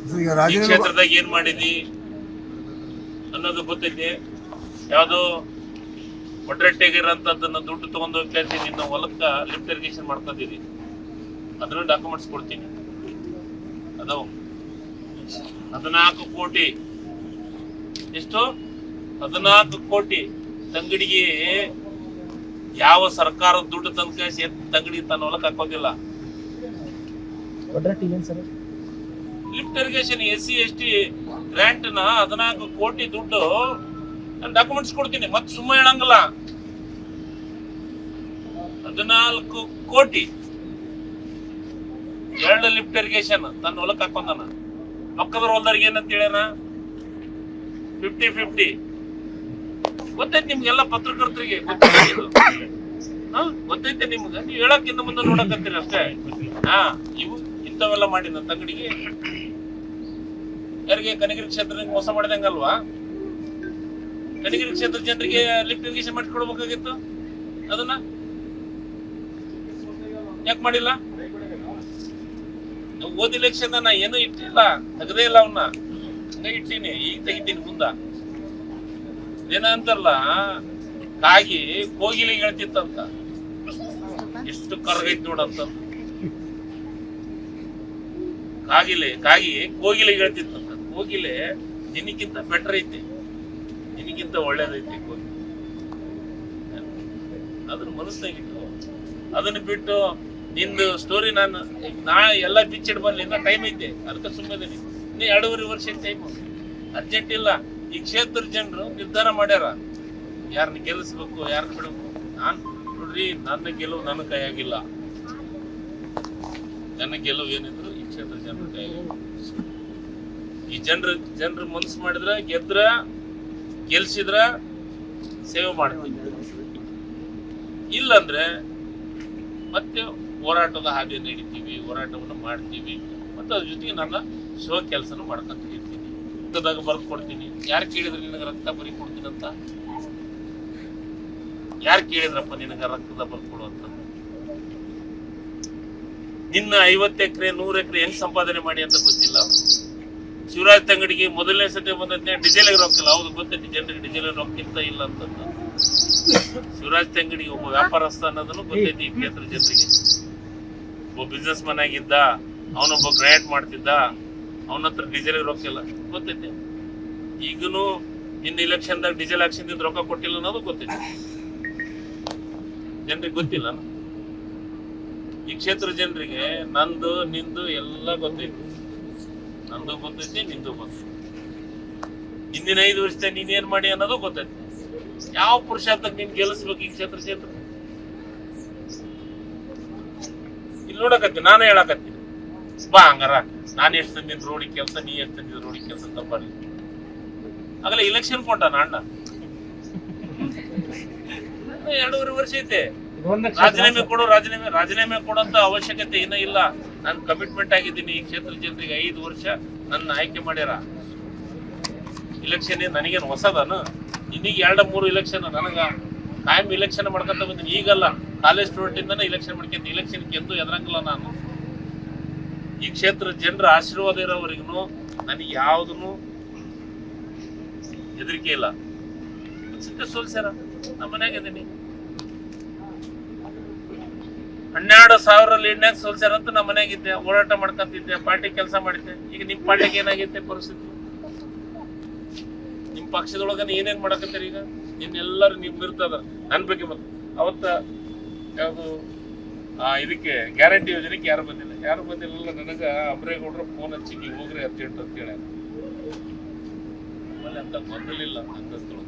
ಈ ಕ್ಷೇತ್ರದಾಗ ಏನ್ ಮಾಡಿದಿ ಅನ್ನೋದು ಗೊತ್ತೈತಿ. ಯಾವ್ದು ಒಡ್ರೆಟ್ಟೆಗಿರಂತದನ್ನ ದುಡ್ಡು ತಗೊಂಡು ಹೋಗ್ತಾ ನಿನ್ನ ಹೊಲಕ್ಕ ಲಿಫ್ಟ್ ಇರಿಗೇಷನ್ ಮಾಡ್ಕೊಂಡಿದಿ, ಅದನ್ನ ಡಾಕ್ಯುಮೆಂಟ್ಸ್ ಕೊಡ್ತೀನಿ. ಅದು 14 ಕೋಟಿ, ಎಷ್ಟು 14 ಕೋಟಿ ತಂಗಡಿಗೆ ಯಾವ ಸರ್ಕಾರದ ದುಡ್ಡು ತನಕ ತಂಗಡಿ ತನ್ನ ಹೊಲಕ್ಕೆ ಹಾಕೋದಿಲ್ಲ. Lift irrigation SC ST grant ನ 14 ಕೋಟಿ ದುಡ್ಡು ನಾನು ಡಾಕ್ಯುಮೆಂಟ್ಸ್ ಕೊಡ್ತೀನಿ. ಮತ್ತೆ ಸುಮ್ಮನೆ ಹೇಳಂಗಿಲ್ಲ. 14 ಕೋಟಿ 2 ಲಿಫ್ಟ್ ಇರಿಗೇಷನ್ ತನ್ನ ಹೊಲಕ್ಕೆ ಹಾಕೊಂಡನ. ಪಕ್ಕದ ಹೊಲದವ್ರಿಗೆ ಏನಂತ ಹೇಳ್ಯಾನ 50-50. ಗೊತ್ತೈತಿ ನಿಮ್ಗೆಲ್ಲ ಪತ್ರಕರ್ತರಿಗೆ, ಗೊತ್ತೈತೆ ನಿಮ್ಗೆ. ನೀವು ಹೇಳಕ್ಕಿಂತ ಮುಂದೆ ನೋಡಕತ್ತೀರಿ ಅಷ್ಟೇ. ಇವು ಇಂಥವೆಲ್ಲ ಮಾಡಿ ನನ್ನ ತಂಗಡಿಗೆ ಯಾರಿಗೆ ಕನಗಿರಿ ಕ್ಷೇತ್ರಕ್ಕೆ ಮೋಸ ಮಾಡಿದಂಗಲ್ವಾ? ಕನಗಿರಿ ಕ್ಷೇತ್ರ ಜನರಿಗೆ ಲಿಫ್ಟ್ ಇರಿಗೇಷನ್ ಮಾಡಿಕೊಡ್ಬೇಕಾಗಿತ್ತು. ಅದನ್ನ ಯಾಕೆ ಮಾಡಿಲ್ಲ? ಓದ್ ಇಲೆಕ್ಷನ್ ನಾ ಏನೂ ಇಟ್ಟಿಲ್ಲ, ತೆಗದೇ ಇಲ್ಲ. ಅವನ್ನ ಹಂಗ ಇಟ್ಟೀನಿ, ಈಗ ತೆಗಿತೀನಿ. ಮುಂದ ಏನಂತಾರಲ್ಲ, ಕಾಗಿ ಕೋಗಿಲಿಗೆ ಹೇಳ್ತಿತ್ತಂತ. ಎಷ್ಟು ಕರ್ಗೈತ್ ನೋಡಂತ. ಕಾಗಿ ಕೋಗಿಲಿಗೆ ಹೇಳ್ತಿತ್ತಂತ. ಕೋಗಿಲೆ ನಿನಕ್ಕಿಂತ ಬೆಟರ್ ಐತಿ, ನಿನಗಿಂತ ಒಳ್ಳೇದೈತಿ ಕೋಗಿಲೆ. ಅದನ್ನ ಮನಸ್ಸಿನಾಗಿಟ್ಟು ಅದನ್ನ ಬಿಟ್ಟು ನಿಂದು ಸ್ಟೋರಿ ನಾನು ಎಲ್ಲ ಬಿಚ್ಚಿಡ್ ಬರ್ಲಿ, ಇನ್ನ ಟೈಮ್ ಐತೆ. ಅದಕ್ಕೆ ಸುಮ್ಮನೆ ಇನ್ನು 2.5 ವರ್ಷ ಟೈಮ್, ಅರ್ಜೆಂಟ್ ಇಲ್ಲ. ಈ ಕ್ಷೇತ್ರ ಜನರು ನಿರ್ಧಾರ ಮಾಡ್ಯಾರ ಯಾರನ್ನ ಗೆಲ್ಲಿಸ್ಬೇಕು, ಯಾರನ್ನ ಬಿಡಬೇಕು. ನೋಡ್ರಿ, ನನ್ನ ಗೆಲುವು ನನ್ನ ಕೈಯಾಗಿಲ್ಲ. ನನ್ನ ಗೆಲುವು ಏನಿದ್ರು ಈ ಕ್ಷೇತ್ರ ಜನರ ಕೈಯಾಗಿಲ್ಲ. ಈ ಜನರು ಮನಸ್ಸು ಮಾಡಿದ್ರ, ಗೆಲ್ಸಿದ್ರ ಸೇವೆ ಮಾಡ್ತೀವಿ. ಇಲ್ಲಂದ್ರೆ ಮತ್ತೆ ಹೋರಾಟದ ಹಾದಿಯನ್ನು ಹಿಡಿತೀವಿ, ಹೋರಾಟವನ್ನು ಮಾಡ್ತೀವಿ. ಮತ್ತೆ ಅದ್ರ ಜೊತೆಗೆ ನನ್ನ ಕೆಲಸನೂ ಮಾಡ್ಕೊಂತ ಇರ್ತೀನಿ. ರಕ್ತದಾಗ ಬರ್ದು ಕೊಡ್ತೀನಿ. ಯಾರು ಕೇಳಿದ್ರೆ ನಿನಗೆ ರಕ್ತ ಬರಿ ಕೊಡ್ತೀನಿ ಅಂತ? ಯಾರು ಕೇಳಿದ್ರಪ್ಪ ನಿನಗೆ ರಕ್ತದ ಬರ್ದು ಕೊಡುವಂತ? ನಿನ್ನ 50 ಎಕರೆ 100 ಎಕರೆ ಹೆಂಗ್ ಸಂಪಾದನೆ ಮಾಡಿ ಅಂತ ಗೊತ್ತಿಲ್ಲ. ಶಿವರಾಜ್ ತಂಗಡಿಗೆ ಮೊದಲನೇ ಸತಿ ಬಂದದ್ನೇ ಡಿಸೇಲ್ಗೆ ರೊಕ್ಕಿಲ್ಲ. ಹೌದು, ಗೊತ್ತೈತಿ ಜನರಿಗೆ ಡಿಸೇಲ್ ರೊಕ್ಕಿಂತ ಇಲ್ಲ ಅಂತ. ಶಿವರಾಜ್ ತಂಗಡಿಗೆ ಒಬ್ಬ ವ್ಯಾಪಾರಸ್ಥ ಅನ್ನೋದನ್ನು ಗೊತ್ತೈತಿ ಈ ಕ್ಷೇತ್ರ ಜನರಿಗೆ. ಒಬ್ಬ ಬಿಸ್ನೆಸ್ ಮನ್ ಆಗಿದ್ದ, ಅವನೊಬ್ಬ ಗ್ರ್ಯಾಂಟ್ ಮಾಡ್ತಿದ್ದ, ಅವನ ಹತ್ರ ಡೀಸೆಲ್ ರೊಕ್ಕಿಲ್ಲ, ಗೊತ್ತೈತಿ. ಈಗನು ಇನ್ನು ಇಲೆಕ್ಷನ್ದಾಗ ಡೀಸೆಲ್ ಹಾಕ್ಸಿಂದ ರೊಕ್ಕ ಕೊಟ್ಟಿಲ್ಲ ಅನ್ನೋದು ಗೊತ್ತೈತಿ. ಜನರಿಗೆ ಗೊತ್ತಿಲ್ಲ. ಈ ಕ್ಷೇತ್ರ ಜನರಿಗೆ ನಂದು ನಿಂದು ಎಲ್ಲ ಗೊತ್ತೈತಿ. ನಂದು ಗೊತ್ತೈತಿ, ನಿಂದು ಗೊತ್ತೈತಿ. ಹಿಂದಿನ 5 ವರ್ಷದ ನೀನೇನ್ ಮಾಡಿ ಅನ್ನೋದು ಗೊತ್ತೈತಿ. ಯಾವ ಪುರುಷಾರ್ಥಕ್ಕೆ ನೀನ್ ಗೆಲ್ಲಿಸ್ಬೇಕು ಈ ಕ್ಷೇತ್ರ ಜನರು? ಇಲ್ಲಿ ನೋಡಕತ್ತೀನಿ, ನಾನೇ ಹೇಳಕತ್ತೀನಿ. ಬಾ ಹಂಗಾರ, ನಾನು ಎಷ್ಟು ತಂದಿನ ರೋಡಿಗೆ ಕೆಲಸ, ನೀ ಎಷ್ಟು ತಂದಿದ ರೋಡಿಗೆ ಕೆಲಸ ಅಂತ ಬರ್ಲಿ. ಆಗಲೇ ಇಲೆಕ್ಷನ್ ಕೊಂಡ ಅಣ್ಣ. 2.5 ವರ್ಷ ಐತೆ. ರಾಜೀನಾಮೆ ಕೊಡೋಂತ ಅವಶ್ಯಕತೆ ಏನೂ ಇಲ್ಲ. ನಾನು ಕಮಿಟ್ಮೆಂಟ್ ಆಗಿದ್ದೀನಿ ಈ ಕ್ಷೇತ್ರ ಜನರಿಗೆ. 5 ವರ್ಷ ನನ್ನ ಆಯ್ಕೆ ಮಾಡ್ಯಾರ. ಇಲೆಕ್ಷನ್ ನನಗೇನು ಹೊಸದನು? ಇನ್ನೀಗ 2-3 ಇಲೆಕ್ಷನ್ ನನಗ ಕಾಯಂ ಇಲೆಕ್ಷನ್ ಮಾಡ್ಕೊಂತ ಬಂದೀನಿ. ಈಗಲ್ಲ, ಕಾಲೇಜ್ ಸ್ಟೂಡೆಂಟ್ ಇಂದಾನೆ ಇಲೆಕ್ಷನ್ ಮಾಡ್ಕೊಂತ. ಇಲೆಕ್ಷನ್ಗೆ ಎಂದೂ ಎದುರಂಗಿಲ್ಲ ನಾನು. ಈ ಕ್ಷೇತ್ರ ಜನರ ಆಶೀರ್ವಾದ ಇರೋವರೆಗೂ ನನಗೆ ಯಾವುದನ್ನು ಹೆದರಿಕೆ ಇಲ್ಲ. ಸೋಲ್ಸ್ಯಾರ, ನಮ್ಮ ಮನ್ಯಾಗ ಇದೀನಿ. 12,000 ಲೀಡ್ನ್ಯಾಗ ಸೋಲ್ಸ್ಯಾರ ಅಂತ ನಮ್ಮ ಮನ್ಯಾಗಿದ್ದೆ, ಹೋರಾಟ ಮಾಡ್ಕೊಂತಿದ್ದೆ, ಪಾರ್ಟಿ ಕೆಲಸ ಮಾಡಿದ್ದೆ. ಈಗ ನಿಮ್ ಪಾರ್ಟಿಗೆ ಏನಾಗೈತೆ ಪರಿಸ್ಥಿತಿ? ನಿಮ್ ಪಕ್ಷದೊಳಗನ ಏನೇನ್ ಮಾಡಕತ್ತೀರಿ? ಈಗ ಇನ್ನೆಲ್ಲರೂ ನಿಮ್ ಇರ್ತದ ನನ್ ಬಗ್ಗೆ. ಮತ್ತೆ ಅವತ್ತ ಯಾವುದು ಇದಕ್ಕೆ ಗ್ಯಾರಂಟಿ ಯೋಜನೆಗೆ ಯಾರು ಬಂದಿಲ್ಲ. ನನಗ ಅಮರೇಗೌಡರು ಫೋನ್ ಹಚ್ಚಿ ನೀವು ಹೋಗ್ರಿ ಅರ್ಜೆಂಟ್ ಅಂತ ಹೇಳ್ಯಾರ. ಆಮೇಲೆ ಅಂತ ಗೊಂದಲಿಲ್ಲ ಅಂಗಸ್ತರು.